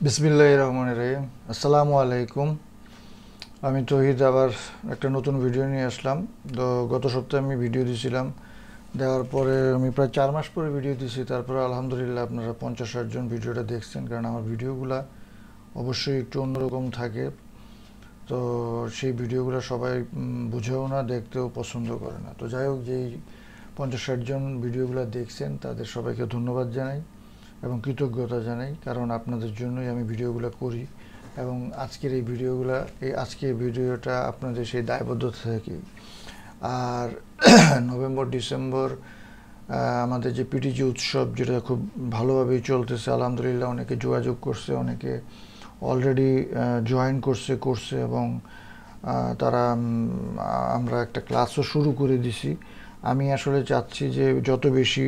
বিসমিল্লাহির রহমানির রহিম। আসসালামু আলাইকুম। আমি তৌহিদ আবার একটা নতুন ভিডিও নিয়ে আসলাম। তো গত সপ্তাহে আমি ভিডিও দিয়েছিলাম, দেওয়ার পরে আমি প্রায় 4 মাস পরে ভিডিও দিয়েছি। তারপরে আলহামদুলিল্লাহ আপনারা 50-60 জন ভিডিওটা দেখছেন, কারণ আমার ভিডিওগুলা অবশ্যই একটু অন্যরকম থাকে। তো সেই ভিডিওগুলো সবাই বুঝেও না, দেখতেও পছন্দ করে না। তো যাই হোক, যেই 50-60 জন ভিডিওগুলো দেখছেন তাদের সবাইকে ধন্যবাদ জানাই এবং কৃতজ্ঞতা জানাই, কারণ আপনাদের জন্যই আমি ভিডিওগুলো করি। এবং আজকের ভিডিওটা আপনাদের সেই দায়বদ্ধতা থেকে। আর নভেম্বর ডিসেম্বর আমাদের যে পিটিজি উৎসব, যেটা খুব ভালোভাবেই চলতেছে আলহামদুলিল্লাহ। অনেকে যোগাযোগ করছে, অনেকে অলরেডি জয়েন করছে এবং তারা আমরা একটা ক্লাসও শুরু করে দিছি। আমি আসলে চাচ্ছি যে যত বেশি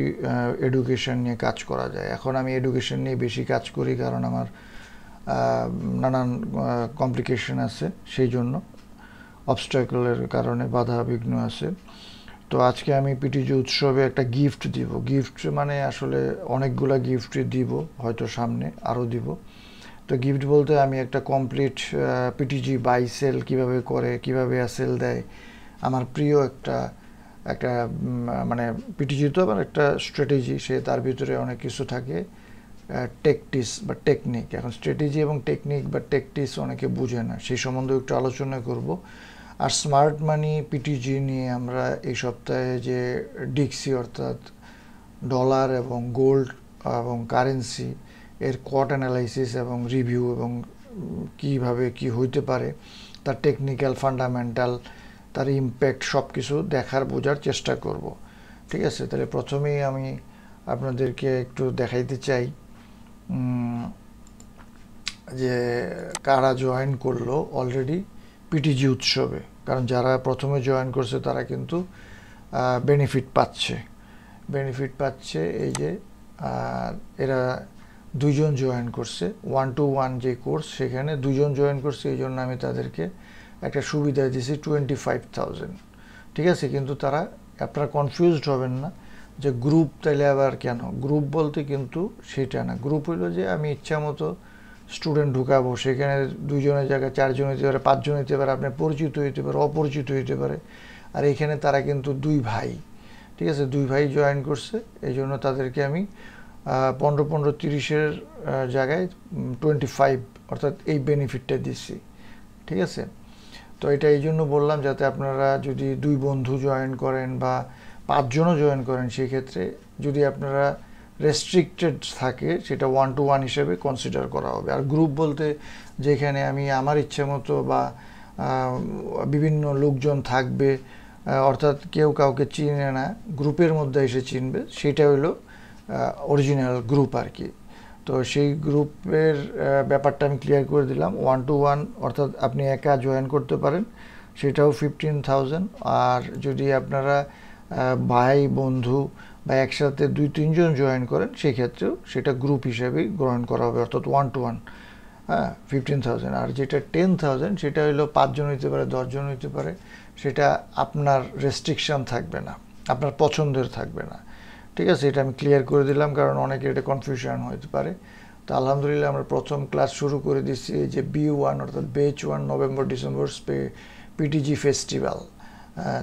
এডুকেশন নিয়ে কাজ করা যায়। এখন আমি এডুকেশন নিয়ে বেশি কাজ করি, কারণ আমার নানান কমপ্লিকেশন আছে, সেই জন্য অবস্ট্যাকলের কারণে বাধা বিঘ্ন আছে। তো আজকে আমি পিটিজি উৎসবে একটা গিফট দিব। গিফট মানে আসলে অনেকগুলা গিফট দিব, হয়তো সামনে আরও দিব। তো গিফট বলতে আমি একটা কমপ্লিট পিটিজি বাই সেল কীভাবে করে, কীভাবে সেল দেয়, আমার প্রিয় একটা একটা মানে পিটিজি তো আবার একটা স্ট্র্যাটেজি, সে তার ভিতরে অনেক কিছু থাকে, টেকটিস বা টেকনিক। এখন স্ট্র্যাটেজি এবং টেকনিক বা টেকটিস অনেকে বুঝে না, সেই সম্বন্ধে একটু আলোচনা করব। আর স্মার্ট মানি পিটিজি নিয়ে আমরা এই সপ্তাহে যে ডিক্সি অর্থাৎ ডলার এবং গোল্ড এবং কারেন্সি এর কোয়ার্ট অ্যানালাইসিস এবং রিভিউ এবং কিভাবে কি হইতে পারে, তার টেকনিক্যাল ফান্ডামেন্টাল, তার ইম্প্যাক্ট সব কিছু দেখার বোঝার চেষ্টা করব। ঠিক আছে, তাহলে প্রথমেই আমি আপনাদেরকে একটু দেখাইতে চাই যে কারা জয়েন করলো অলরেডি পিটিজি উৎসবে। কারণ যারা প্রথমে জয়েন করছে তারা কিন্তু বেনিফিট পাচ্ছে এই যে। আর এরা দুইজন জয়েন করছে 1-to-1 যে কোর্স, সেখানে দুজন জয়েন করছে, এই জন্য আমি তাদেরকে একটা সুবিধা দিয়েছি 25,000। ঠিক আছে, কিন্তু আপনারা কনফিউজড হবেন না যে গ্রুপ তাইলে আবার কেন। গ্রুপ বলতে কিন্তু সেটা না। গ্রুপ হইলো যে আমি ইচ্ছা মতো স্টুডেন্ট ঢুকাবো, সেখানে 2জনের জায়গায় 4জন হইতে পারে, 5জন হইতে পারে, আপনার পরিচিত হইতে পারে, অপরিচিত হইতে পারে। আর এখানে তারা কিন্তু 2 ভাই, ঠিক আছে, 2 ভাই জয়েন করছে, এই জন্য তাদেরকে আমি 15-15-30-এর জায়গায় 25 অর্থাৎ এই বেনিফিটটা দিচ্ছি। ঠিক আছে, তো এটা এই জন্য বললাম যাতে আপনারা যদি 2 বন্ধু জয়েন করেন বা 5জনও জয়েন করেন, সেক্ষেত্রে যদি আপনারা রেস্ট্রিক্টেড থাকে সেটা 1-to-1 হিসেবে কনসিডার করা হবে। আর গ্রুপ বলতে যেখানে আমি আমার ইচ্ছে মতো বা বিভিন্ন লোকজন থাকবে, অর্থাৎ কেউ কাউকে চিনে না, গ্রুপের মধ্যে এসে চিনবে, সেটা হলো অরিজিনাল গ্রুপ আর কি। তো সেই গ্রুপের ব্যাপারটা আমি ক্লিয়ার করে দিলাম। 1-to-1 অর্থাৎ আপনি একা জয়েন করতে পারেন, সেটাও 15,000। আর যদি আপনারা ভাই বন্ধু বা একসাথে 2-3জন জয়েন করেন, সেক্ষেত্রেও সেটা গ্রুপ হিসেবেই গ্রহণ করা হবে, অর্থাৎ 1-to-1। হ্যাঁ, 15,000। আর যেটা 10,000 সেটা হলো 5জন হইতে পারে, 10জন হইতে পারে, সেটা আপনার রেস্ট্রিকশান থাকবে না, আপনার পছন্দের থাকবে না। ঠিক আছে, এটা আমি ক্লিয়ার করে দিলাম, কারণ অনেকের এটা কনফিউশন হতে পারে। তো আলহামদুলিল্লাহ আমরা প্রথম ক্লাস শুরু করে দিচ্ছি, এই যে B1 অর্থাৎ বেচ 1 নভেম্বর ডিসেম্বর পিটিজি ফেস্টিভ্যাল।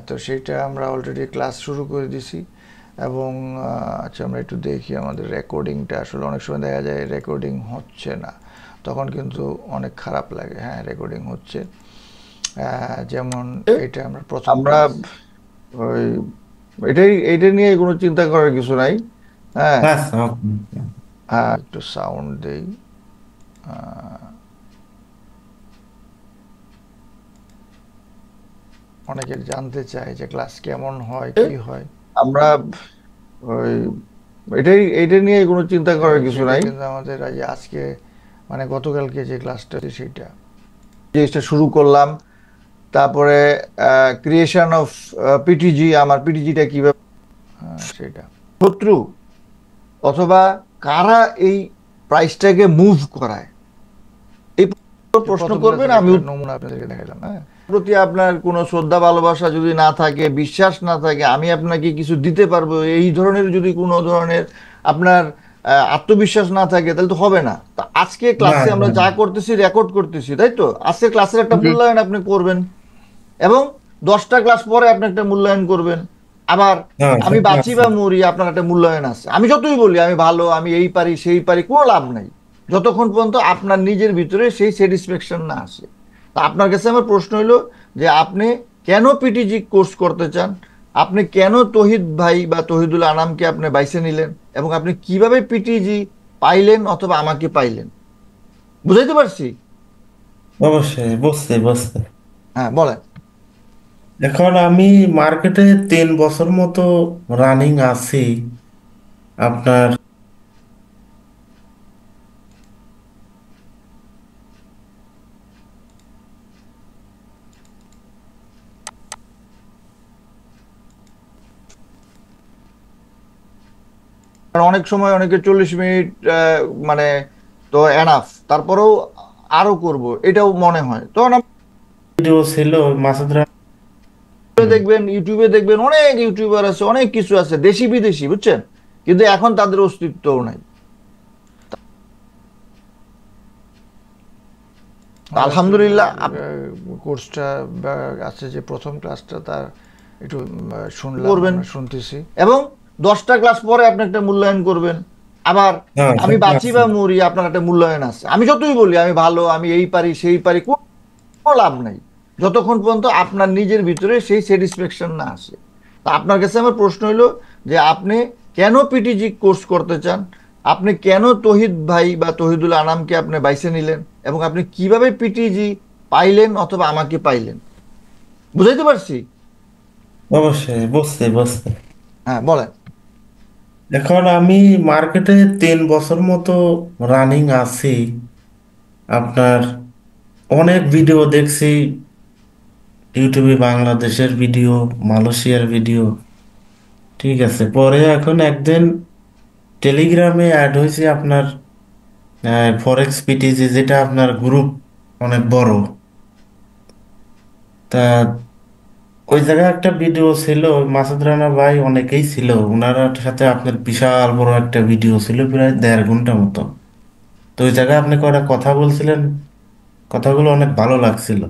তো সেইটা আমরা অলরেডি ক্লাস শুরু করে দিছি। এবং আচ্ছা, আমরা একটু দেখি আমাদের রেকর্ডিংটা। আসলে অনেক সময় দেখা যায় রেকর্ডিং হচ্ছে না, তখন কিন্তু অনেক খারাপ লাগে। হ্যাঁ, রেকর্ডিং হচ্ছে। যেমন এটা আমরা প্রথম আমরা ওই এটা নিয়ে কোনো চিন্তা করার কিছু নাই। হ্যাঁ, بس اوكي. একটু সাউন্ড দেই। অনেকে জানতে চায় যে ক্লাস কেমন হয়, কি হয়। আমরা ওই এটা নিয়ে কোনো চিন্তা করার কিছু সেটা নাই। কিন্তু আমাদের আজকে মানে গতকালকে যে ক্লাসটা সেইটা জিনিসটা শুরু করলাম, তারপরে ক্রিয়েশন অফ পিটিজি, আমার পিটিজিটা কিভাবে সেটা শত্রু অথবা কারা এই প্রাইসটাকে মুভ করায়, এই প্রশ্ন প্রথম করবেন। ক্লাসের আমি একটা নমুনা আপনাদেরকে দেখালাম। হ্যাঁ, প্রতি আপনার কোনো শ্রদ্ধা ভালোবাসা যদি না থাকে, বিশ্বাস না থাকে, আমি আপনাকে কিছু দিতে পারবো, এই ধরনের যদি কোনো ধরনের আপনার আত্মবিশ্বাস না থাকে তাহলে তো হবে না। তা আজকে না ক্লাসে আমরা না যা করতেছি রেকর্ড করতেছি, তাই তো? আজকে ক্লাসের একটা জি। মূল্যায়ন আপনি করবেন, এবং 10টা ক্লাস পরে আপনি একটা মূল্যায়ন করবেন। আবার হ্যাঁ আমি সেটা বাঁচি আছে। বা মরি, আপনার একটা মূল্যায়ন আছে। আমি যতই বলি আমি ভালো, আমি এই পারি সেই পারি, কোনো লাভ নাই যতক্ষণ পর্যন্ত আপনার নিজের ভিতরে সেই স্যাটিসফ্যাকশন না আসে। তা আপনার কাছে আমার প্রশ্ন হলো যে আপনি কেন পিটিজি কোর্স করতে চান, আপনি কেন তহিদ ভাই বা তহিদুল আনামকে আপনি বাইছে নিলেন, এবং আপনি কিভাবে পিটিজি পাইলেন অথবা আমাকে পাইলেন, বুঝাইতে পারছি? অবশ্যই বুঝতে বুঝতে। হ্যাঁ, বলেন। এখন আমি মার্কেটে 3 বছর মতো রানিং আছি আপনার। কারণ অনেক সময় অনেকে 40 মিনিট মানে তো এনাফ, তারপরেও আরো করব এটাও মনে হয়, তখন ভিডিও ছিল মাসুদ রানা। আপনি দেখবেন, ইউটিউবে দেখবেন অনেক ইউটিউবার আছে, অনেক কিছু আছে দেশি বিদেশি, বুঝছেন, কিন্তু এখন তাদের অস্তিত্বও নাই। তা আলহামদুলিল্লাহ কোর্সটা আছে যে প্রথম ক্লাসটা তার একটু শুনলাম, করবেন, আমরা শুনতেছি, এবং 10টা ক্লাস পরে আপনি একটা মূল্যায়ন করবেন। আবার হ্যাঁ আমি সেটা বাঁচি আছে। বা মরি, আপনার একটা মূল্যায়ন আছে। আমি যতই বলি আমি ভালো, আমি এই পারি সেই পারি, কোনো লাভ নাই যতক্ষণ পর্যন্ত আপনার নিজের ভিতরে সেই স্যাটিসফ্যাকশন না আসে। তা আপনার কাছে আমার প্রশ্ন হলো যে আপনি কেন পিটিজি কোর্স করতে চান, আপনি কেন তহিদ ভাই বা তহিদুল আনামকে আপনি বাইছে নিলেন, এবং আপনি কিভাবে পিটিজি পাইলেন অথবা আমাকে পাইলেন, বুঝাইতে পারছি? অবশ্যই বুঝতে বুঝতে। হ্যাঁ, বলেন। এখন আমি মার্কেটে 3 বছর মতো রানিং আছি আপনার। অনেক ভিডিও দেখছি ইউটিউবে, বাংলাদেশের ভিডিও, মালয়েশিয়ার ভিডিও। ঠিক আছে, পরে এখন একদিন টেলিগ্রামে অ্যাড হয়েছে আপনার ফরেক্স পিটিজি, যেটা আপনার গ্রুপ অনেক বড়। তা ওই জায়গায় একটা ভিডিও ছিল, মাসুদ রানা ভাই অনেকেই ছিল, ওনার সাথে আপনার বিশাল বড় একটা ভিডিও ছিল, প্রায় 1.5 ঘন্টা মতো। তো ওই জায়গায় আপনি কয়টা কথা বলছিলেন, কথাগুলো অনেক ভালো লাগছিল।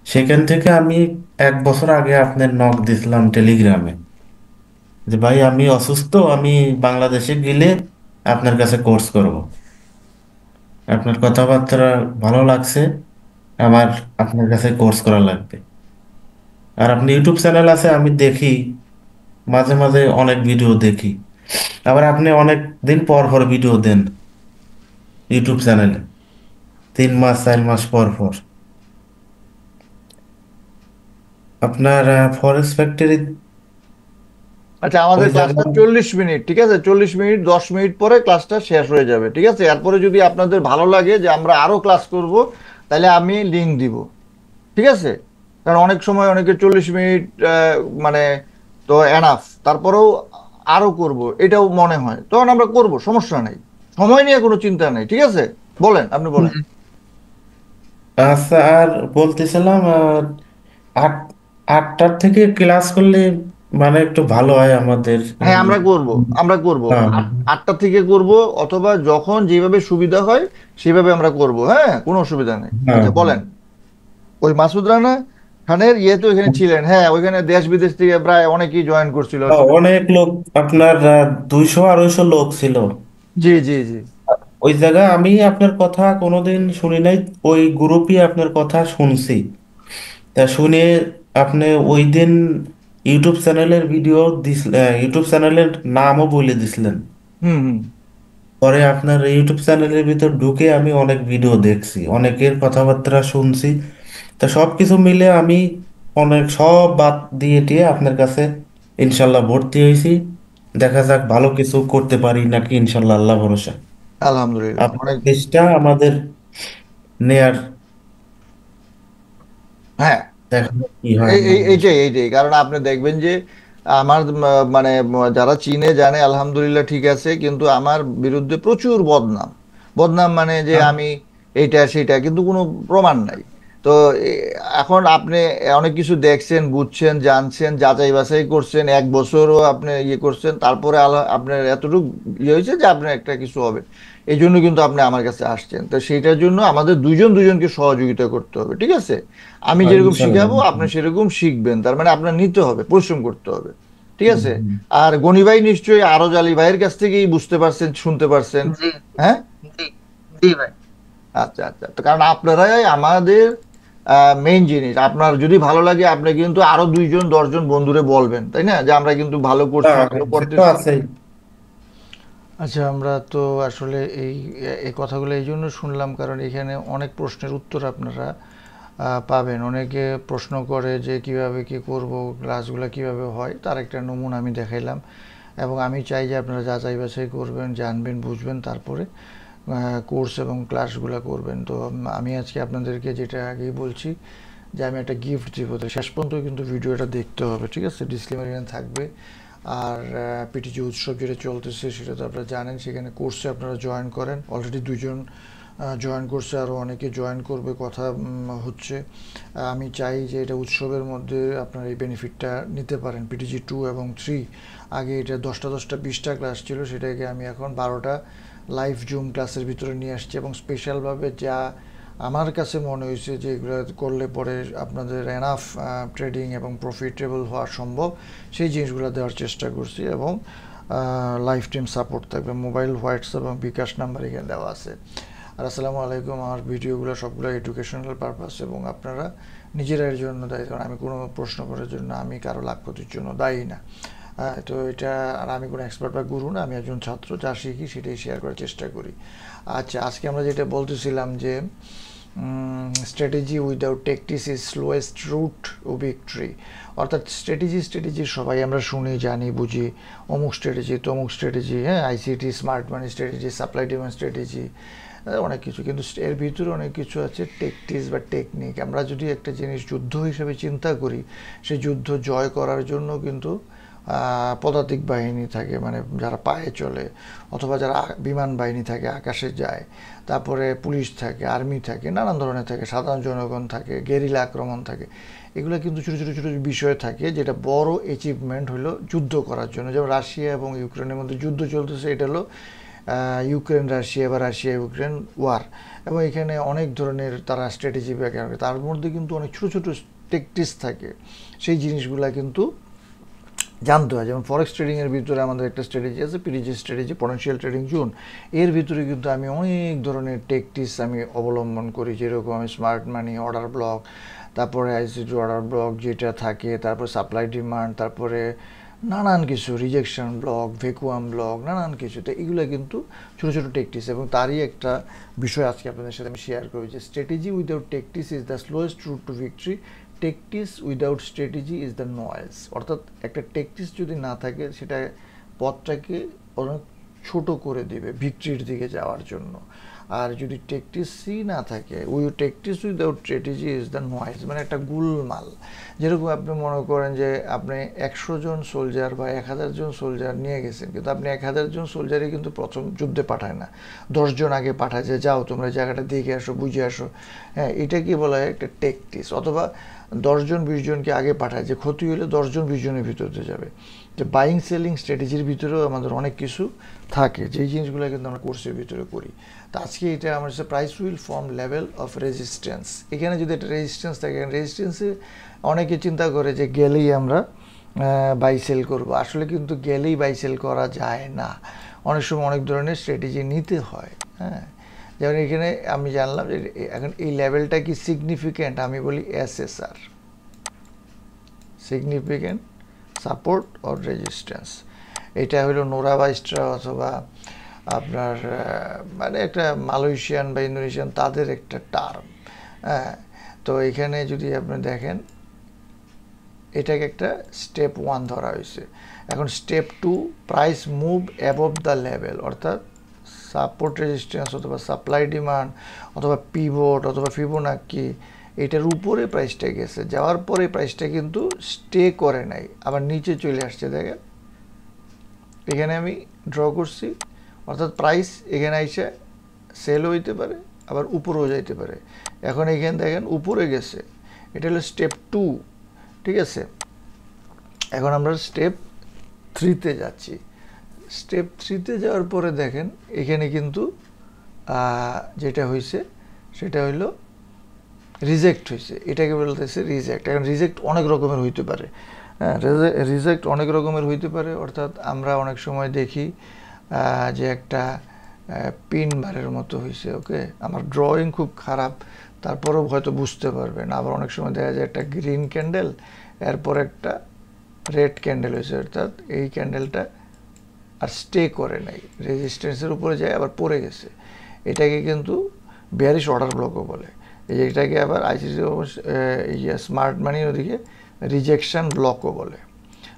সেখান থেকে আমি 1 বছর আগে আপনার নক দিছিলাম টেলিগ্রামে, যে ভাই আমি অসুস্থ, আমি বাংলাদেশে গেলে আপনার কাছে কোর্স করব। আপনার কথাবার্তা ভালো লাগছে, আমার আপনার কাছে কোর্স করা লাগবে। আর আপনি ইউটিউব চ্যানেল আছে আমি দেখি, মাঝে মাঝে অনেক ভিডিও দেখি। আবার আপনি অনেক দিন পর পর ভিডিও দেন ইউটিউব চ্যানেলে, 3 মাস 4 মাস পর পর। আপনার ফরেস্ট ফ্যাক্টরি আচ্ছা, আমাদের ওই ক্লাসটা জায়গায়। 40 মিনিট, ঠিক আছে? 40 মিনিট, 10 মিনিট পরে ক্লাসটা শেষ হয়ে যাবে, ঠিক আছে? এরপরে যদি আপনাদের ভালো লাগে যে আমরা আরো ক্লাস করব, তাহলে আমি লিঙ্ক দিব, ঠিক আছে? কারণ অনেক সময় অনেকে 40 মিনিট মানে তো এনাফ, তারপরেও আরো করব এটাও মনে হয়, তখন আমরা করব, সমস্যা নাই, সময় নিয়ে কোনো চিন্তা নেই, ঠিক আছে? বলেন, আপনি বলেন। আচ্ছা, আর বলতেছিলাম আট 8টার থেকে ক্লাস করলে মানে একটু ভালো হয় আমাদের। হ্যাঁ, আমরা করব, আমরা করব। হ্যাঁ 8টা থেকে করব, অথবা যখন যেভাবে সুবিধা হয় সেভাবে আমরা করব, হ্যাঁ, কোনো অসুবিধা নেই। হ্যাঁ আচ্ছা, বলেন। ওই মাসুদ রানা খানের ইয়ে তো এখানে ছিলেন, হ্যাঁ, ওইখানে দেশ বিদেশ থেকে প্রায় অনেকেই জয়েন করছিল। অনেক লোক, আপনার 200 250 লোক ছিল জি, জি, জি। ওই জায়গায়। আমি আপনার কথা কোনোদিন শুনি নাই, ওই গ্রুপে আপনার কথা শুনছি। তা শুনে আপনি ওই দিন ইউটিউব চ্যানেলের ভিডিও দিস, ইউটিউব চ্যানেলের নামও বলে দিছিলেন। হুম, হুম। পরে আপনার ইউটিউব চ্যানেলের ভিতর ঢুকে আমি অনেক ভিডিও দেখছি, অনেকের কথাবার্তা শুনছি। তা সব কিছু মিলে আমি অনেক সব বাদ দিয়ে টিয়ে আপনার কাছে ইনশাল্লাহ ভর্তি হয়েছি। দেখা যাক ভালো কিছু করতে পারি নাকি, ইনশাল্লাহ, আল্লাহ ভরসা। আলহামদুলিল্লাহ, আপনার অনেক। চেষ্টা আমাদের নেয়ার, হ্যাঁ, দেখা যাক কি হয় না হয়। এইটাই এইটাই কারণ আপনি দেখবেন যে আমার মানে যারা চিনে জানে আলহামদুলিল্লাহ ঠিক আছে, কিন্তু আমার বিরুদ্ধে প্রচুর বদনাম, বদনাম মানে যে আমি এইটা সেটা, কিন্তু কোনো প্রমাণ নাই। তো এখন আপনি অনেক কিছু দেখছেন, বুঝছেন, জানছেন, যাচাই বাছাই করছেন, 1 বছরও আপনি ইয়ে করছেন, তারপরে আপনার এতটুকু ইয়ে হয়েছে যে আপনার একটা কিছু হবে। এই জন্য কিন্তু আপনি আমার কাছে আসছেন। তো সেইটার জন্য আমাদের দুইজন দুজনকে সহযোগিতা করতে হবে, ঠিক আছে? আমি যেরকম ইনশাল্লাহ শিখাবো আপনি ইনশাল্লাহ। সেরকম শিখবেন, তার মানে আপনার নিতে হবে, পরিশ্রম করতে হবে, ঠিক হুম, আছে? হুম। আর গনি ভাই নিশ্চয়ই আরজ আলী ভাইয়ের কাছ থেকেই বুঝতে পারছেন, শুনতে পারছেন। জি হ্যাঁ, জি জি ভাই। আচ্ছা আচ্ছা। তো কারণ আপনারাই আমাদের মেইন জিনিস। আপনার যদি ভালো লাগে আপনি কিন্তু আরো 2 জন 10 জন বন্ধুরে বলবেন, তাই না, যে আমরা কিন্তু ভালো করছি, হ্যাঁ, ভালো সে তো করতেছি। আছেই। আচ্ছা, আমরা তো আসলে এই এই কথাগুলো এই জন্য শুনলাম কারণ এখানে অনেক প্রশ্নের উত্তর আপনারা পাবেন। অনেকে প্রশ্ন করে যে কিভাবে কি করব, ক্লাসগুলো কিভাবে হয়, তার একটা নমুনা আমি দেখাইলাম। এবং আমি চাই যে আপনারা যাচাই বাছাই করবেন, জানবেন, বুঝবেন, তারপরে কোর্স এবং ক্লাসগুলো করবেন। তো আমি আজকে আপনাদেরকে যেটা আগেই বলছি যে আমি একটা গিফট দিব, তো শেষ পর্যন্ত কিন্তু ভিডিওটা দেখতে হবে, ঠিক আছে? ডিসক্লেমার এখানে থাকবে। আর পিটিজি উৎসব যেটা চলতেছে সেটা তো আপনারা জানেন, সেখানে কোর্সে আপনারা জয়েন করেন। অলরেডি 2 জন জয়েন করছে, আরও অনেকে জয়েন করবে কথা হচ্ছে। আমি চাই যে এটা উৎসবের মধ্যে আপনারা এই বেনিফিটটা নিতে পারেন। পিটিজি 2 এবং 3 আগে এটা 10টা 10টা 20টা ক্লাস ছিল, সেটাকে আমি এখন 12টা লাইভ জুম ক্লাসের ভিতরে নিয়ে আসছি। এবং স্পেশালভাবে যা আমার কাছে মনে হয়েছে যে এগুলো করলে পরে আপনাদের এনাফ ট্রেডিং এবং প্রফিটেবল হওয়া সম্ভব, সেই জিনিসগুলো দেওয়ার চেষ্টা করছি। এবং লাইফ টাইম সাপোর্ট থাকবে, মোবাইল, হোয়াটসঅ্যাপ এবং বিকাশ নাম্বার এখানে দেওয়া আছে। আর আসসালামু আলাইকুম। আমার ভিডিওগুলো সবগুলো এডুকেশনাল পারপাস এবং আপনারা নিজেরা এর জন্য দায়ী, কারণ আমি কোনো প্রশ্ন করার জন্য, আমি কারো লাভ ক্ষতির জন্য দায়ী না। তো এটা, আর আমি কোনো এক্সপার্ট বা গুরু না, আমি একজন ছাত্র, যা শিখি সেটাই শেয়ার করার চেষ্টা করি। আচ্ছা, আজকে আমরা যেটা বলতেছিলাম যে strategy without tactics is slowest route of victory. অর্থাৎ স্ট্র্যাটেজি সবাই আমরা শুনি, জানি, বুঝি, অমুক স্ট্র্যাটেজি, তমুক স্ট্র্যাটেজি, হ্যাঁ, আইসিটি, স্মার্ট মানি স্ট্র্যাটেজি, সাপ্লাই ডিমান্ড স্ট্র্যাটেজি, অনেক কিছু। কিন্তু এর ভিতরে অনেক কিছু আছে টেকটিস বা টেকনিক। আমরা যদি একটা জিনিস যুদ্ধ হিসেবে চিন্তা করি, সেই যুদ্ধ জয় করার জন্য কিন্তু পদাতিক বাহিনী থাকে, মানে যারা পায়ে চলে, অথবা যারা বিমান বাহিনী থাকে, আকাশে যায়, তারপরে পুলিশ থাকে, আর্মি থাকে, নানান ধরনের থাকে, সাধারণ জনগণ থাকে, গেরিলা আক্রমণ থাকে। এগুলো কিন্তু ছোটো ছোটো ছোটো বিষয় থাকে, যেটা বড় অ্যাচিভমেন্ট হলো যুদ্ধ করার জন্য। যেমন রাশিয়া এবং ইউক্রেনের মধ্যে যুদ্ধ চলতেছে, এটা হলো ইউক্রেন রাশিয়া বা রাশিয়া ইউক্রেন ওয়ার। এবং এখানে অনেক ধরনের তারা স্ট্র্যাটেজি ব্যবহার করে, তার মধ্যে কিন্তু অনেক ছোটো ছোটো টেকটিক্স থাকে, সেই জিনিসগুলা কিন্তু জানতে হয়। যেমন ফরেক্স ট্রেডিংয়ের ভিতরে আমাদের একটা স্ট্র্যাটেজি আছে, পিডিজি স্ট্র্যাটেজি, পটেনশিয়াল ট্রেডিং জোন। এর ভিতরে কিন্তু আমি অনেক ধরনের টেকটিক্স আমি অবলম্বন করি, যেরকম আমি স্মার্ট মানি, অর্ডার ব্লক, তারপরে আইসিটি অর্ডার ব্লক যেটা থাকে, তারপরে সাপ্লাই ডিমান্ড, তারপরে নানান কিছু, রিজেকশন ব্লক, ভ্যাকুয়াম ব্লক, নানান কিছু। তো এগুলো কিন্তু ছোটো ছোটো টেকটিক্স। এবং তারই একটা বিষয় আজকে আপনাদের সাথে আমি শেয়ার করি যে strategy without tactics is the slowest route to victory, tactics without strategy is the noise. অর্থাৎ একটা টেকটিস যদি না থাকে, সেটা পথটাকে অনেক ছোট করে দেবে ভিক্টরির দিকে যাওয়ার জন্য। আর যদি টেকটিসই না থাকে, টেকটিস without strategy is the noise, মানে একটা গুলমাল। যেরকম আপনি মনে করেন যে আপনি 100 জন সোলজার বা 1000 জন সোলজার নিয়ে গেছেন, কিন্তু আপনি 1000 জন সোলজারই কিন্তু প্রথম যুদ্ধে পাঠায় না, 10 জন আগে পাঠায় যে যাও তোমরা জায়গাটা দেখে আসো, বুঝে আসো। হ্যাঁ, এটা কি বলা হয় একটা টেকটিস। অথবা 10 জন 20 জনকে আগে পাঠায় যে ক্ষতি হলে 10 জন 20 জনের ভিতরে যাবে। যে বাইং সেলিং স্ট্র্যাটেজির ভিতরেও আমাদের অনেক কিছু থাকে, যেই জিনিসগুলো কিন্তু আমরা কোর্সের ভিতরে করি। তো আজকে এটা আমার হচ্ছে price will form level of resistance. এখানে যদি একটা রেজিস্ট্যান্স থাকে, রেজিস্ট্যান্সে অনেকে চিন্তা করে যে গেলেই আমরা বাই সেল করবো। আসলে কিন্তু গেলেই বাই সেল করা যায় না, অনেক সময় অনেক ধরনের স্ট্র্যাটেজি নিতে হয়। হ্যাঁ, যেমন এখানে আমি জানলাম যে এখন এই লেভেলটা কি সিগনিফিক্যান্ট, আমি বলি SSR, significant support or resistance. এটা হলো নোরা বাইস্ট্রা অথবা আপনার মানে একটা মালয়েশিয়ান বা ইন্দোনেশিয়ান, তাদের একটা টার্ম। হ্যাঁ, তো এখানে যদি আপনি দেখেন, এটাকে একটা স্টেপ 1 ধরা হয়েছে। এখন step 2, price move above the level, অর্থাৎ সাপোর্ট রেজিস্ট্যান্স অথবা সাপ্লাই ডিমান্ড অথবা পিভট অথবা ফিবোনাক্কি, এটার উপরে প্রাইসটা গেছে, যাওয়ার পরে প্রাইসটা কিন্তু স্টে করে নাই, আবার নিচে চলে আসছে। দেখেন এখানে আমি ড্র করছি, অর্থাৎ প্রাইস এখানে এসে সেলও হইতে পারে, আবার উপরেও যাইতে পারে। এখন এইখানে দেখেন উপরে গেছে, এটা হলো স্টেপ 2, ঠিক আছে। এখন আমরা স্টেপ 3-তে যাচ্ছি। স্টেপ 3-তে যাওয়ার পরে দেখেন এখানে কিন্তু যেটা হয়েছে সেটা হইলো রিজেক্ট হয়েছে, এটাকে বলতেছে রিজেক্ট। এখন রিজেক্ট অনেক রকমের হইতে পারে, হ্যাঁ, রিজেক্ট অনেক রকমের হইতে পারে। অর্থাৎ আমরা অনেক সময় দেখি যে একটা পিন বারের মতো হয়েছে, ওকে, আমার ড্রয়িং খুব খারাপ, তারপরেও হয়তো বুঝতে পারবেন। আবার অনেক সময় দেখা যায় একটা গ্রিন ক্যান্ডেল, এরপর একটা রেড ক্যান্ডেল হয়েছে, অর্থাৎ এই ক্যান্ডেলটা আর স্টে করে নাই, রেজিস্ট্যান্সের উপরে যায় আবার পড়ে গেছে। এটাকে কিন্তু বেয়ারিশ অর্ডার ব্লকও বলে। এটাকে আবার আইসিসি স্মার্ট মানির ওদিকে রিজেকশন ব্লকও বলে।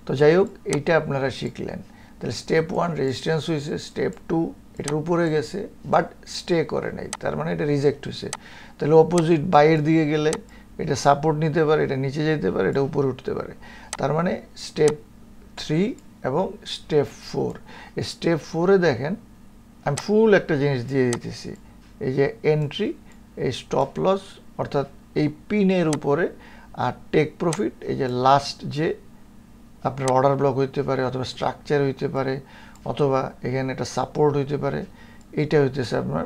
তো যাই হোক, এইটা আপনারা শিখলেন। তাহলে স্টেপ 1 রেজিস্ট্যান্স হয়েছে, স্টেপ 2 এটার উপরে গেছে বাট স্টে করে নাই, তার মানে এটা রিজেক্ট হয়েছে। তাহলে অপোজিট বাইয়ের দিকে গেলে এটা সাপোর্ট নিতে পারে, এটা নিচে যেতে পারে, এটা উপরে উঠতে পারে। তার মানে স্টেপ 3 এবং স্টেপ 4। এই স্টেপ 4-এ দেখেন আমি ফুল একটা জিনিস দিয়ে দিতেছি, এই যে এন্ট্রি, এই স্টপ লস, অর্থাৎ এই পিনের উপরে, আর টেক প্রফিট, এই যে লাস্ট যে আপনার অর্ডার ব্লক হইতে পারে, অথবা স্ট্রাকচার হইতে পারে, অথবা এখানে একটা সাপোর্ট হইতে পারে, এইটা হইতেছে আপনার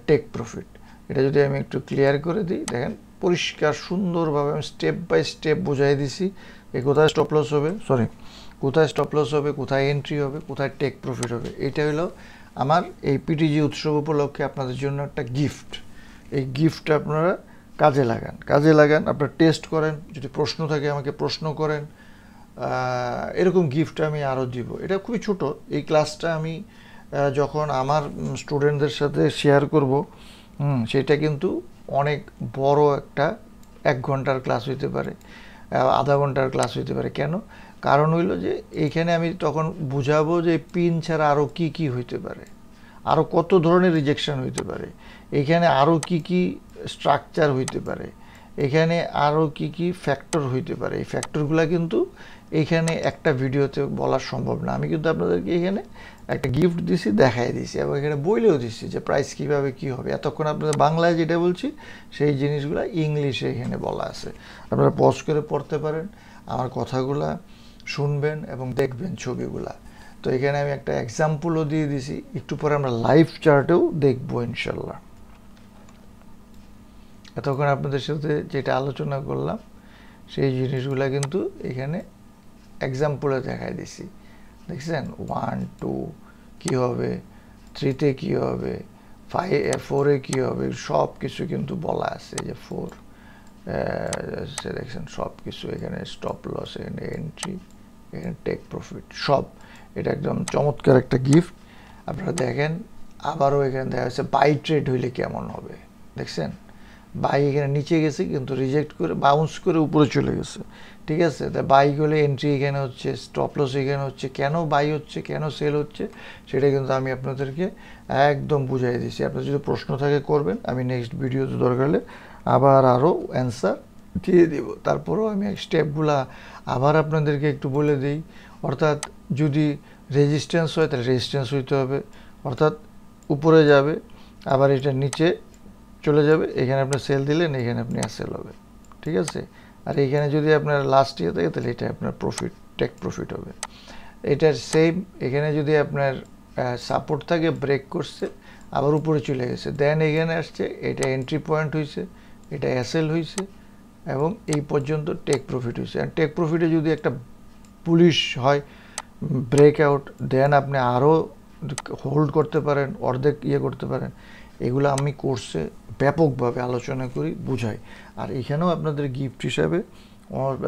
টেক প্রফিট। এটা যদি আমি একটু ক্লিয়ার করে দিই, দেখেন পরিষ্কার সুন্দরভাবে আমি স্টেপ বাই স্টেপ বুঝাই দিছি এই কোথায় স্টপ লস হবে, কোথায় স্টপ লস হবে, কোথায় এন্ট্রি হবে, কোথায় টেক প্রফিট হবে। এটা হলো আমার এই পিটিজি উৎসব উপলক্ষে আপনাদের জন্য একটা গিফট। এই গিফটটা আপনারা কাজে লাগান, আপনারা টেস্ট করেন, যদি প্রশ্ন থাকে আমাকে প্রশ্ন করেন। এরকম গিফট আমি আরও দিব। এটা খুবই ছোট, এই ক্লাসটা আমি যখন আমার স্টুডেন্টদের সাথে শেয়ার করব, সেটা কিন্তু অনেক বড় একটা 1 ঘন্টার ক্লাস হইতে পারে, আধা ঘন্টার ক্লাস হইতে পারে। কেন? কারণ হইলো যে এইখানে আমি তখন বুঝাবো যে পিন ছাড়া আরও কি কি হইতে পারে, আরও কত ধরনের রিজেকশন হইতে পারে, এখানে আরও কি কি স্ট্রাকচার হইতে পারে, এখানে আরও কি কি ফ্যাক্টর হইতে পারে। এই ফ্যাক্টরগুলো কিন্তু এইখানে একটা ভিডিওতে বলা সম্ভব না। আমি কিন্তু আপনাদেরকে এখানে একটা গিফট দিছি, দেখাই দিছি, এবং এখানে বইলেও দিচ্ছি যে প্রাইস কীভাবে কী হবে। এতক্ষণ আপনাদের বাংলায় যেটা বলছি সেই জিনিসগুলো ইংলিশে এখানে বলা আছে। আপনারা পজ করে পড়তে পারেন, আমার কথাগুলা শুনবেন এবং দেখবেন ছবিগুলা। তো এখানে আমি একটা এক্সাম্পলও দিয়ে দিছি, একটু পরে আমরা লাইভ চার্টেও দেখবো ইনশাল্লাহ। এতক্ষণ আপনাদের সাথে যেটা আলোচনা করলাম সেই জিনিসগুলো কিন্তু এখানে এক্সাম্পলে দেখাই দিছি। দেখছেন 1 2 কী হবে, 3-তে কী হবে, 4-এ কী হবে, সব কিছু কিন্তু বলা আছে। যে 4 দেখছেন সব কিছু, এখানে স্টপ লস, এখানে এন্ট্রি, এখানে টেক প্রফিট, সব। এটা একদম চমৎকার একটা গিফট। আপনারা দেখেন, আবারও এখানে দেখা যাচ্ছে বাই ট্রেড হইলে কেমন হবে। দেখছেন বাই এখানে নিচে গেছে কিন্তু রিজেক্ট করে বাউন্স করে উপরে চলে গেছে, ঠিক আছে। তা বাই হলে এন্ট্রি এখানে হচ্ছে, স্টপ লস এখানে হচ্ছে, কেন বাই হচ্ছে, কেন সেল হচ্ছে, সেটা কিন্তু আমি আপনাদেরকে একদম বুঝাই দিচ্ছি। আপনার যদি প্রশ্ন থাকে করবেন, আমি নেক্সট ভিডিওতে দরকার হলে আবার আরও অ্যান্সার দিয়ে দিব। তারপরেও আমি স্টেপগুলা আবার আপনাদেরকে একটু বলে দিই। অর্থাৎ যদি রেজিস্ট্যান্স হয় তাহলে রেজিস্ট্যান্স হইতে হবে, অর্থাৎ উপরে যাবে, আবার এটা নিচে চলে যাবে, এখানে আপনি সেল দিলেন, এখানে আপনি সেল হবে, ঠিক আছে। আর এখানে যদি আপনার লাস্ট ইয়ে থাকে তাহলে এটা আপনার প্রফিট, টেক প্রফিট হবে। এটার সেম এখানে যদি আপনার সাপোর্ট থাকে, ব্রেক করছে, আবার উপরে চলে গেছে, দেন এখানে আসছে, এটা এন্ট্রি পয়েন্ট হয়েছে, এটা এসএল হয়েছে, এবং এই পর্যন্ত টেক প্রফিট হয়েছে। আর টেক প্রফিটে যদি একটা পুলিশ হয়, ব্রেকআউট, দেন আপনি আরও হোল্ড করতে পারেন, অর্ধেক ইয়ে করতে পারেন। এগুলো আমি কোর্সে ব্যাপকভাবে আলোচনা করি, বুঝাই। আর এখানেও আপনাদের গিফট হিসাবে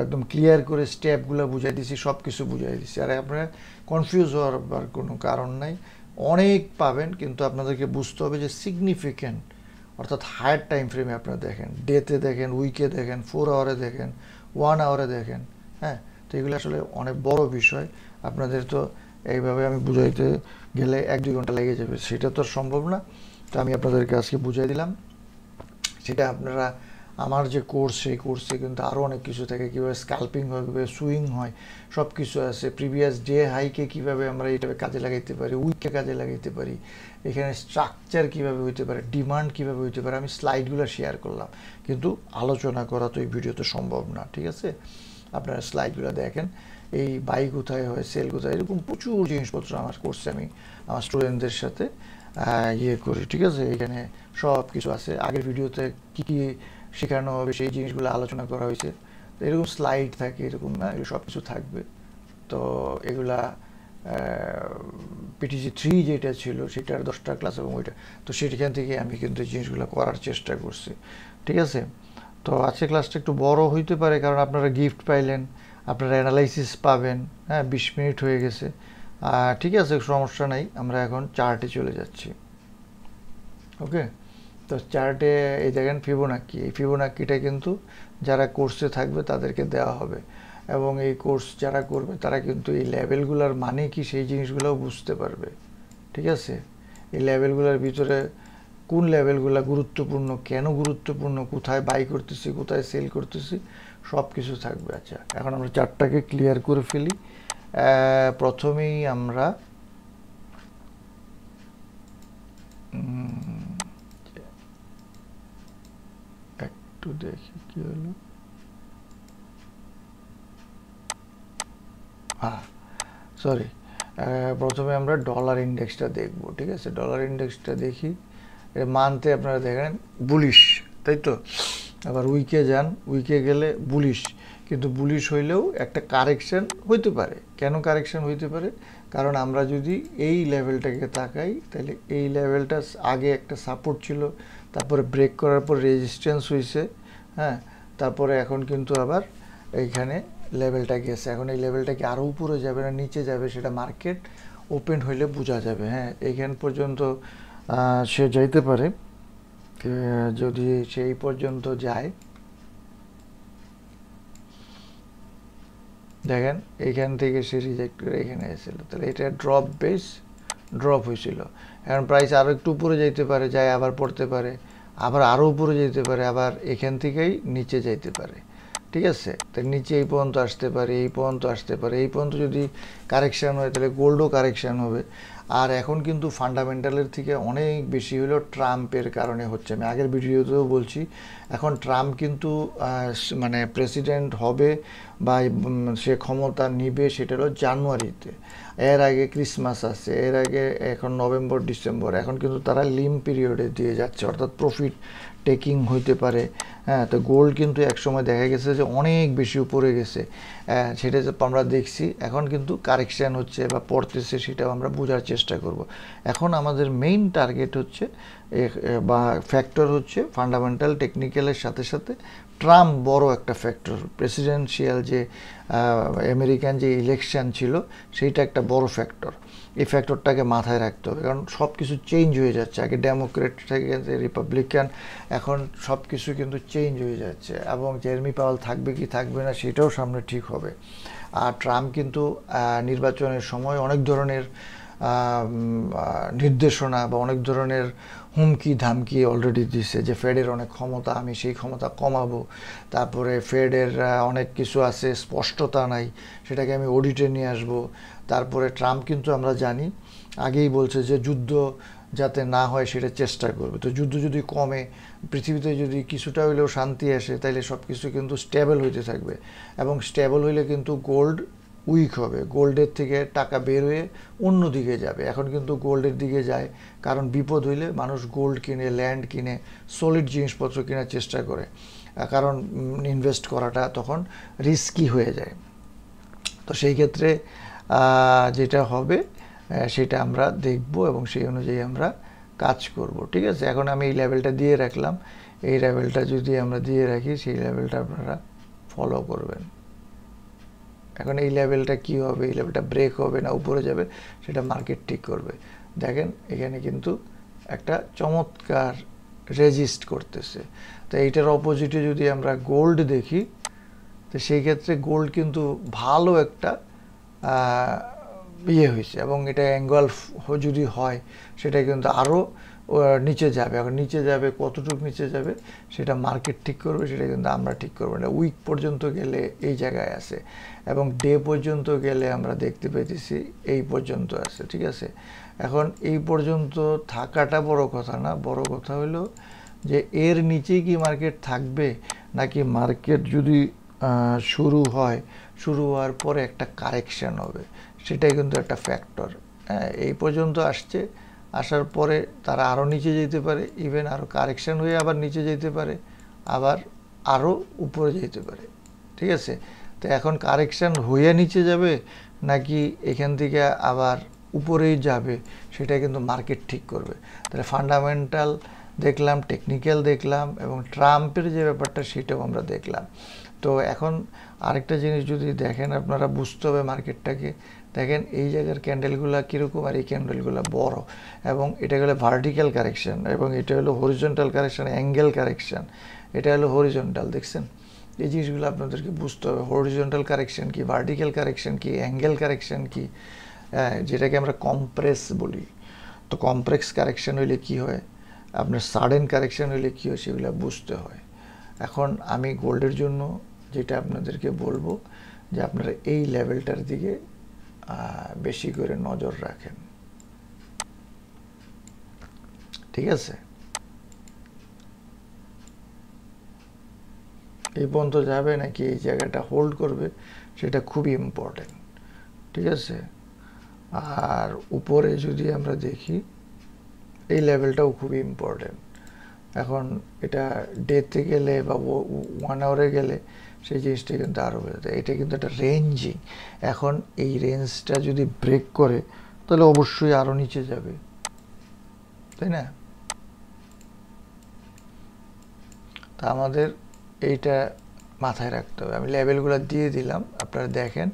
একদম ক্লিয়ার করে স্টেপগুলো বুঝাই দিছি, সব কিছু বুঝাই দিছি। আর আপনারা কনফিউজ হওয়ার কোনো কারণ নাই, অনেক পাবেন, কিন্তু আপনাদেরকে বুঝতে হবে যে সিগনিফিক্যান্ট, অর্থাৎ হায়ার টাইম ফ্রেমে আপনারা দেখেন, ডেতে দেখেন, উইকে দেখেন, 4 আওয়ারে দেখেন, 1 আওয়ারে দেখেন, হ্যাঁ। তো এগুলো আসলে অনেক বড় বিষয়। আপনাদের তো এইভাবে আমি বুঝাইতে গেলে 1-2 ঘন্টা লেগে যাবে, সেটা তো সম্ভব না। তো আমি আপনাদেরকে আজকে বুঝাই দিলাম, সেটা আপনারা আমার যে কোর্স, সেই কোর্সে কিন্তু আরও অনেক কিছু থাকে, কীভাবে স্ক্যাল্পিং হয়, কীভাবে সুইং হয়, সব কিছু আছে। প্রিভিয়াস ডে হাইকে কীভাবে আমরা এইটাকে কাজে লাগাইতে পারি, উইককে কাজে লাগাইতে পারি, এখানে স্ট্রাকচার কীভাবে হইতে পারে, ডিমান্ড কীভাবে হইতে পারে, আমি স্লাইডগুলো শেয়ার করলাম, কিন্তু আলোচনা করা তো এই ভিডিওতে সম্ভব না, ঠিক আছে? আপনারা স্লাইডগুলো দেখেন, এই বাই কোথায় হয়, সেল কোথায়, এরকম প্রচুর জিনিসপত্র আমার কোর্সে আমি আমার স্টুডেন্টদের সাথে ইয়ে করি, ঠিক আছে? এখানে সব কিছু আছে। আগের ভিডিওতে কী কী শেখানো হবে সেই জিনিসগুলো আলোচনা করা হয়েছে। তো এরকম স্লাইড থাকে, এরকম না, এগুলো সব কিছু থাকবে। তো এগুলা PTG3 যেটা ছিল সেটার 10টা ক্লাস এবং ওইটা, তো সেখান থেকে আমি কিন্তু এই জিনিসগুলো করার চেষ্টা করছি, ঠিক আছে? তো আজকে ক্লাসটা একটু বড় হইতে পারে, কারণ আপনারা গিফট পাইলেন, আপনারা অ্যানালাইসিস পাবেন। হ্যাঁ, 20 মিনিট হয়ে গেছে, ঠিক আছে, সমস্যা নাই। আমরা এখন চার্টে চলে যাচ্ছি। ওকে, তো চার্টে এই দেখেন ফিবোনাক্কি, এই ফিবোনাক্কিটা কিন্তু যারা কোর্সে থাকবে তাদেরকে দেওয়া হবে, এবং এই কোর্স যারা করবে তারা কিন্তু এই লেভেলগুলোর মানে কি সেই জিনিসগুলোও বুঝতে পারবে, ঠিক আছে? এই লেভেলগুলোর ভিতরে কোন লেভেলগুলো গুরুত্বপূর্ণ, কেন গুরুত্বপূর্ণ, কোথায় বাই করতেছি, কোথায় সেল করতেছি, সব কিছু থাকবে। আচ্ছা, এখন আমরা চার্টটাকে ক্লিয়ার করে ফেলি। প্রথমেই আমরা একটু দেখি কি হলো। হ্যাঁ, সরি, প্রথমে আমরা ডলার ইন্ডেক্সটা দেখব, ঠিক আছে? ডলার ইন্ডেক্সটা দেখি, মানতে আপনারা দেখেন বুলিশ, তাই তো? আবার উইকে যান, উইকে গেলে বুলিশ, কিন্তু বুলিশ হইলেও একটা কারেকশন হইতে পারে। কেন কারেকশন হইতে পারে? কারণ আমরা যদি এই লেভেলটাকে তাকাই, তাহলে এই লেভেলটা আগে একটা সাপোর্ট ছিল, তারপরে ব্রেক করার পর রেজিস্ট্যান্স হয়েছে, হ্যাঁ, তারপরে এখন কিন্তু আবার এইখানে লেভেলটা গেছে। এখন এই লেভেলটা কি আরও উপরে যাবে না নিচে যাবে, সেটা মার্কেট ওপেন হইলে বোঝা যাবে। হ্যাঁ, এইখান পর্যন্ত সে যাইতে পারে। যদি সেই পর্যন্ত যায়, দেখেন এইখান থেকে সে রিজেক্ট করে এখানে এসেছিল, তাহলে এটা ড্রপ বেস ড্রপ হয়েছিল। এখন প্রাইস আরও একটু উপরে যাইতে পারে, যায় আবার পড়তে পারে, আবার আরও উপরে যেতে পারে, আবার এখান থেকেই নিচে যাইতে পারে, ঠিক আছে? তো নিচে এই পর্যন্ত আসতে পারে, এই পর্যন্ত আসতে পারে। এই পর্যন্ত যদি কারেকশান হয় তাহলে গোল্ডও কারেকশান হবে। আর এখন কিন্তু ফান্ডামেন্টালের থেকে অনেক বেশি হলো ট্রাম্পের কারণে হচ্ছে। আমি আগের ভিডিওতেও বলছি, এখন ট্রাম্প কিন্তু মানে প্রেসিডেন্ট হবে বা সে ক্ষমতা নিবে সেটা হলো জানুয়ারিতে। এর আগে ক্রিসমাস আছে, এর আগে এখন নভেম্বর ডিসেম্বর, এখন কিন্তু তারা লিম পিরিয়ডে দিয়ে যাচ্ছে, অর্থাৎ প্রফিট টেকিং হইতে পারে। হ্যাঁ, তো গোল্ড কিন্তু একসময় দেখা গেছে যে অনেক বেশি উপরে গেছে, সেটা আমরা দেখছি। এখন কিন্তু কারেকশান হচ্ছে বা পড়তেছে, সেটাও আমরা বোঝার চেষ্টা করব। এখন আমাদের মেইন টার্গেট হচ্ছে বা ফ্যাক্টর হচ্ছে ফান্ডামেন্টাল টেকনিক্যালের সাথে সাথে ট্রাম্প বড় একটা ফ্যাক্টর। প্রেসিডেন্সিয়াল যে আমেরিকান যে ইলেকশন ছিল সেইটা একটা বড় ফ্যাক্টর। এই ফ্যাক্টরটাকে মাথায় রাখতে হবে, কারণ সব কিছু চেঞ্জ হয়ে যাচ্ছে। আগে ডেমোক্রেট থেকে রিপাবলিকান, এখন সব কিছু কিন্তু চেঞ্জ হয়ে যাচ্ছে, এবং জেরেমি পাওয়েল থাকবে কি থাকবে না সেটাও সামনে ঠিক হবে। আর ট্রাম্প কিন্তু নির্বাচনের সময় অনেক ধরনের নির্দেশনা বা অনেক ধরনের হুমকি ধামকি অলরেডি দিছে, যে ফেডের অনেক ক্ষমতা, আমি সেই ক্ষমতা কমাবো। তারপরে ফেডের অনেক কিছু আছে, স্পষ্টতা নাই, সেটাকে আমি অডিটে নিয়ে আসবো। তারপরে ট্রাম্প কিন্তু আমরা জানি আগেই বলছে যে যুদ্ধ যাতে না হয় সেটা চেষ্টা করবে। তো যুদ্ধ যদি কমে, পৃথিবীতে যদি কিছুটা হইলেও শান্তি আসে, তাহলে সব কিছু কিন্তু স্টেবল হইতে থাকবে, এবং স্টেবল হইলে কিন্তু গোল্ড উইক হবে, গোল্ডের থেকে টাকা বের হয়ে অন্য দিকে যাবে। এখন কিন্তু গোল্ডের দিকে যায়, কারণ বিপদ হইলে মানুষ গোল্ড কিনে, ল্যান্ড কিনে, সলিড জিনিসপত্র কেনার চেষ্টা করে, কারণ ইনভেস্ট করাটা তখন রিস্কি হয়ে যায়। তো সেই ক্ষেত্রে যেটা হবে সেটা আমরা দেখব এবং সেই অনুযায়ী আমরা কাজ করব, ঠিক আছে? এখন আমি এই লেভেলটা দিয়ে রাখলাম, এই লেভেলটা যদি আমরা দিয়ে রাখি, সেই লেভেলটা আপনারা ফলো করবেন। এখন এই লেভেলটা কি হবে, এই লেভেলটা ব্রেক হবে না উপরে যাবে, সেটা মার্কেট ঠিক করবে। দেখেন এখানে কিন্তু একটা চমৎকার রেজিস্ট করতেছে। তো এইটার অপোজিটে যদি আমরা গোল্ড দেখি, তো সেই ক্ষেত্রে গোল্ড কিন্তু ভালো একটা ইয়ে হয়েছে, এবং এটা অ্যাঙ্গলফ যদি হয় সেটা কিন্তু আরও নিচে যাবে। এখন নিচে যাবে, কতটুকু নিচে যাবে সেটা মার্কেট ঠিক করবে, সেটা কিন্তু আমরা ঠিক করবো না। উইক পর্যন্ত গেলে এই জায়গায় আছে, এবং ডে পর্যন্ত গেলে আমরা দেখতে পেতেছি এই পর্যন্ত আছে, ঠিক আছে। এখন এই পর্যন্ত থাকাটা বড় কথা না, বড় কথা হলো যে এর নিচেই কি মার্কেট থাকবে, নাকি মার্কেট যদি শুরু হয়, শুরু হওয়ার পরে একটা কারেকশান হবে, সেটাই কিন্তু একটা ফ্যাক্টর। হ্যাঁ, এই পর্যন্ত আসছে, আসার পরে তারা আরও নিচে যেতে পারে, ইভেন আরও কারেকশান হয়ে আবার নিচে যেতে পারে, আবার আরও উপরে যেতে পারে, ঠিক আছে। তো এখন কারেকশান হয়ে নিচে যাবে নাকি এখান থেকে আবার উপরেই যাবে, সেটা কিন্তু মার্কেট ঠিক করবে। তাহলে ফান্ডামেন্টাল দেখলাম, টেকনিক্যাল দেখলাম, এবং ট্রাম্পের যে ব্যাপারটা সেটাও আমরা দেখলাম। তো এখন আরেকটা জিনিস যদি দেখেন, আপনারা বুঝতে হবে মার্কেটটাকে। দেখেন এই জায়গার ক্যান্ডেলগুলো কীরকম, আর এই ক্যান্ডেলগুলো বড়, এবং এটা হলো ভার্টিক্যাল কারেকশন, এবং এটা হলো হরিজন্টাল কারেকশন, অ্যাঙ্গেল কারেকশন, এটা হলো হরিজন্টাল। দেখছেন, এই জিনিসগুলো আপনাদেরকে বুঝতে হবে। হরিজন্টাল কারেকশন কি, ভার্টিক্যাল কারেকশন কি, অ্যাঙ্গেল কারেকশন কি, যেটাকে আমরা কম্প্রেস বলি। তো কমপ্লেক্স কারেকশন হইলে কি হয়, আপনার সাডেন কারেকশন হইলে কী হয়, সেগুলো বুঝতে হয়। এখন আমি গোল্ডের জন্য যেটা আপনাদেরকে বলবো, যে আপনারা এই লেভেলটার দিকে বেশি করে নজর রাখেন, ঠিক আছে। এই পর্যন্ত যাবে নাকি এই জায়গাটা হোল্ড করবে, সেটা খুবই ইম্পর্টেন্ট, ঠিক আছে। আর উপরে যদি আমরা দেখি, এই লেভেলটাও খুবই ইম্পর্টেন্ট। এখন এটা ডেতে গেলে বা 1 আওয়ারে গেলে সেই জিনিসটা কিন্তু আরও বেড়ে, এটা কিন্তু একটা রেঞ্জিং। এখন এই রেঞ্জটা যদি ব্রেক করে তাহলে অবশ্যই আরও নিচে যাবে, তাই না। তা আমাদের এইটা মাথায় রাখতে হবে। আমি লেভেলগুলো দিয়ে দিলাম, আপনারা দেখেন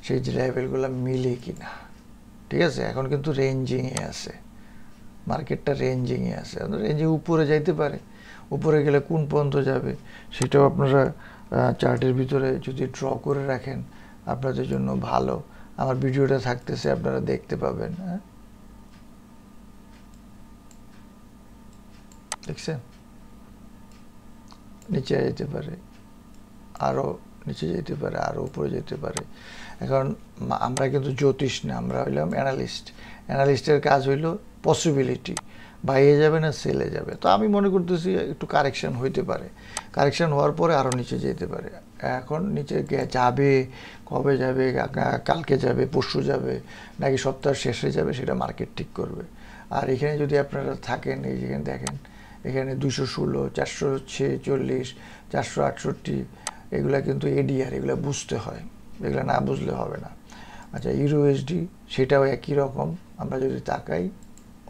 সেই যে লেভেলগুলো মিলে কিনা, ঠিক আছে। এখন কিন্তু রেঞ্জিংয়ে আছে, মার্কেটটা রেঞ্জিংয়ে আছে, রেঞ্জিং উপরে যাইতে পারে। উপরে গেলে কোন পর্যন্ত যাবে সেটাও আপনারা চার্টের ভিতরে যদি ড্র করে রাখেন আপনাদের জন্য ভালো। আমার ভিডিওটা থাকতেছে, আপনারা দেখতে পাবেন। হ্যাঁ, দেখছেন, নিচে যেতে পারে, আরও নিচে যেতে পারে, আরও উপরে যেতে পারে। এখন আমরা কিন্তু জ্যোতিষ না, আমরা হইলাম অ্যানালিস্ট। অ্যানালিস্টের কাজ হইল পসিবিলিটি, বাইরে যাবে না সেলে যাবে। তো আমি মনে করতেছি একটু কারেকশান হইতে পারে, কারেকশান হওয়ার পরে আরও নিচে যেতে পারে। এখন নিচে যাবে, কবে যাবে, কালকে যাবে, পরশু যাবে, নাকি সপ্তাহ শেষে যাবে, সেটা মার্কেট ঠিক করবে। আর এখানে যদি আপনারা থাকেন, এই যেখানে দেখেন, এখানে 216, 446, 468, এগুলা কিন্তু এডিআর, এগুলো বুঝতে হয়, এগুলো না বুঝলে হবে না। আচ্ছা, ইউএসডি সেটাও একই রকম, আমরা যদি তাকাই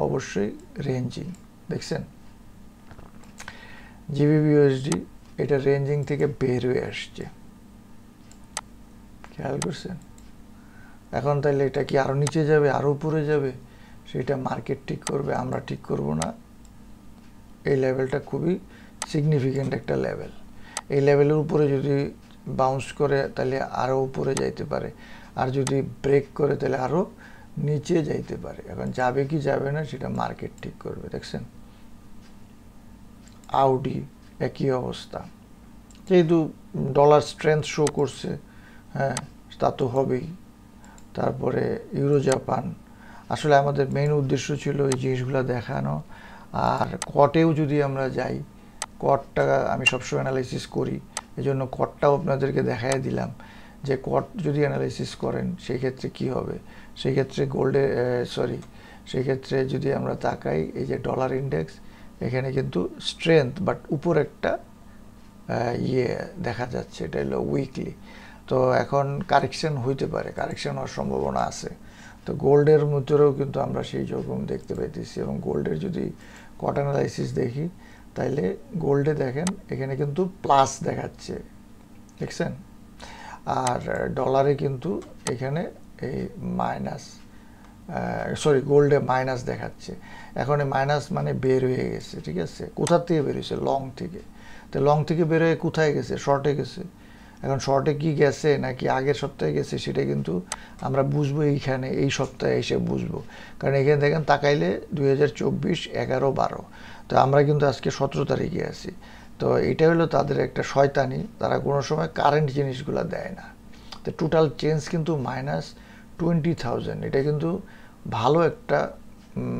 অবশ্যই রেঞ্জিং, দেখছেন। জিবিবিউএসডি এটা রেঞ্জিং থেকে বের হয়ে আসছে, খেয়াল করছেন। এখন তাহলে এটা কি আরও নিচে যাবে, আরও উপরে যাবে, সেটা মার্কেট ঠিক করবে, আমরা ঠিক করব না। এই লেভেলটা খুবই সিগনিফিক্যান্ট একটা লেভেল। এই লেভেলের উপরে যদি বাউন্স করে তাহলে আরও উপরে যাইতে পারে, আর যদি ব্রেক করে তাহলে আরও নিচে যাইতে পারে। এখন যাবে কি যাবে না সেটা মার্কেট ঠিক করবে, দেখছেন। আউডি একই অবস্থা, যেহেতু ডলার স্ট্রেংথ শো করছে, হ্যাঁ, তা তো হবেই। তারপরে ইউরো জাপান, আসলে আমাদের মেইন উদ্দেশ্য ছিল এই জিনিসগুলো দেখানো। আর কটেও যদি আমরা যাই, কটটা আমি সবসময় অ্যানালাইসিস করি, এই জন্য কটটাও আপনাদেরকে দেখাই দিলাম, যে কট যদি অ্যানালাইসিস করেন সেই ক্ষেত্রে কী হবে। সেই ক্ষেত্রে সেই ক্ষেত্রে যদি আমরা তাকাই, এই যে ডলার ইন্ডেক্স, এখানে কিন্তু স্ট্রেংথ বাট উপর একটা দেখা যাচ্ছে, এটা হলো উইকলি। তো এখন কারেকশন হইতে পারে, কারেকশন হওয়ার সম্ভাবনা আছে। তো গোল্ডের মধ্যেও কিন্তু আমরা সেই রকম দেখতে পাইতেছি। এবং গোল্ডের যদি কট অ্যানালাইসিস দেখি, তাইলে গোল্ডে দেখেন এখানে কিন্তু প্লাস দেখাচ্ছে, দেখছেন। আর ডলারে কিন্তু এখানে এই মাইনাস, গোল্ডে মাইনাস দেখাচ্ছে। এখন এই মাইনাস মানে বের হয়ে গেছে, ঠিক আছে। কোথার থেকে বের হয়েছে? লং থেকে। তো লং থেকে বের হয়ে কোথায় গেছে? শর্টে গেছে। এখন শর্টে কি গেছে নাকি আগের সপ্তাহে গেছে সেটা কিন্তু আমরা বুঝবো এইখানে, এই সপ্তাহে এসে বুঝবো। কারণ এখানে দেখেন তাকাইলে 2024 11 12, তো আমরা কিন্তু আজকে 17 তারিখে আছি। তো এটা হলো তাদের একটা শয়তানি, তারা কোনো সময় কারেন্ট জিনিসগুলো দেয় না। তো টোটাল চেঞ্জ কিন্তু -20,000, এটা কিন্তু ভালো একটা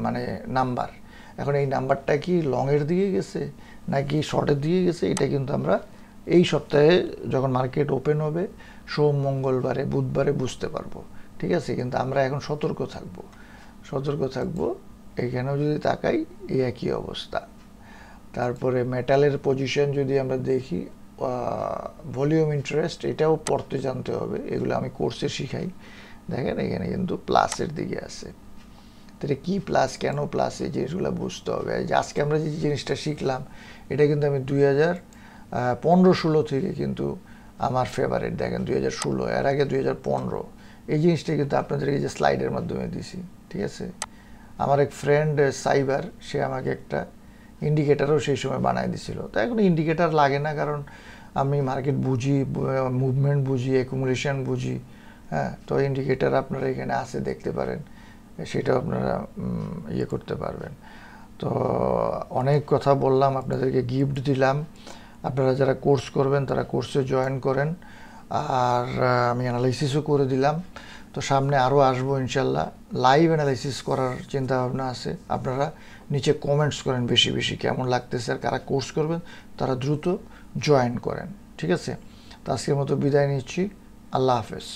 মানে নাম্বার। এখন এই নাম্বারটা কি লংয়ের দিকে গেছে নাকি শর্টের দিকে গেছে, এটা কিন্তু আমরা এই সপ্তাহে যখন মার্কেট ওপেন হবে সোম মঙ্গলবারে বুধবারে বুঝতে পারবো, ঠিক আছে। কিন্তু আমরা এখন সতর্ক থাকবো। এখানেও যদি তাকাই এই একই অবস্থা। তারপরে মেটালের পজিশন যদি আমরা দেখি, ভলিউম ইন্টারেস্ট, এটাও পড়তে জানতে হবে, এগুলো আমি কোর্সে শিখাই। দেখেন এখানে কিন্তু প্লাসের দিকে আছে। তাহলে কী প্লাস, কেন প্লাস, এই জিনিসগুলো বুঝতে হবে। যে আজকে আমরা যে জিনিসটা শিখলাম এটা কিন্তু আমি 2015-16 থেকে কিন্তু আমার ফেভারিট। দেখেন 2016, এর আগে 2015, এই জিনিসটা কিন্তু আপনাদেরকে যে স্লাইডের মাধ্যমে দিছি, ঠিক আছে। আমার এক ফ্রেন্ড সাইবার, সে আমাকে একটা ইন্ডিকেটারও সেই সময় বানায় দিছিল। তো এখন ইন্ডিকেটার লাগে না, কারণ আমি মার্কেট বুঝি, মুভমেন্ট বুঝি, অ্যাকুমুলেশন বুঝি, হ্যাঁ। তো ইন্ডিকেটার আপনারা এখানে আছে দেখতে পারেন, সেটাও আপনারা ইয়ে করতে পারবেন। তো অনেক কথা বললাম, আপনাদেরকে গিফট দিলাম। আপনারা যারা কোর্স করবেন তারা কোর্সে জয়েন করেন, আর আমি অ্যানালাইসিসও করে দিলাম। তো সামনে আরও আসবো ইনশাল্লাহ, লাইভ অ্যানালাইসিস করার চিন্তা ভাবনা আছে। আপনারা নিচে কমেন্টস করেন বেশি বেশি কেমন লাগতেছে, আর কারা কোর্স করবেন তারা দ্রুত জয়েন করেন, ঠিক আছে। তো আজকের মতো বিদায় নিচ্ছি, আল্লাহ হাফেজ।